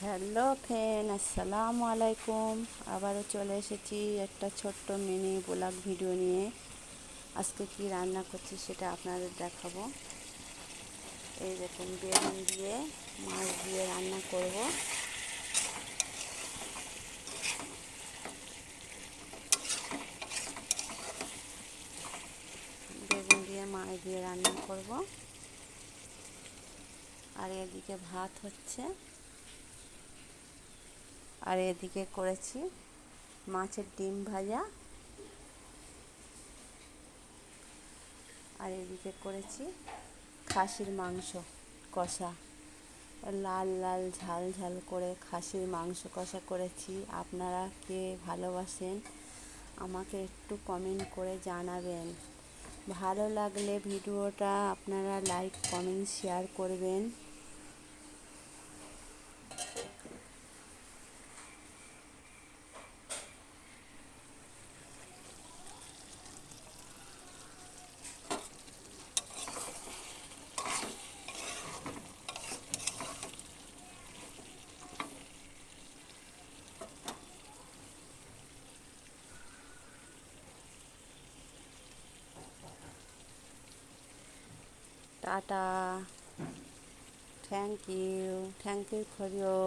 Hello friend, আসসালামু আলাইকুম। আবারও চলে এসেছি একটা ছোট্ট মিনি ব্লগ ভিডিও নিয়ে। আজকে কি রান্না করছি সেটা আপনাদের দেখাবো। এই দেখুন, বেগুন দিয়ে মাছ দিয়ে রান্না করব। বেগুন দিয়ে মাছ দিয়ে রান্না করব। আর এদিকে ভাত হচ্ছে, আর এদিকে করেছি মাছের ডিম ভাজা, আর এদিকে করেছি খাসির মাংস কষা। লাল লাল ঝাল ঝাল করে খাসির মাংস কষা করেছি। আপনারা কে ভালোবাসেন আমাকে একটু কমেন্ট করে জানাবেন। ভালো লাগলে ভিডিওটা আপনারা লাইক কমেন্ট শেয়ার করবেন। Tata, thank you for you.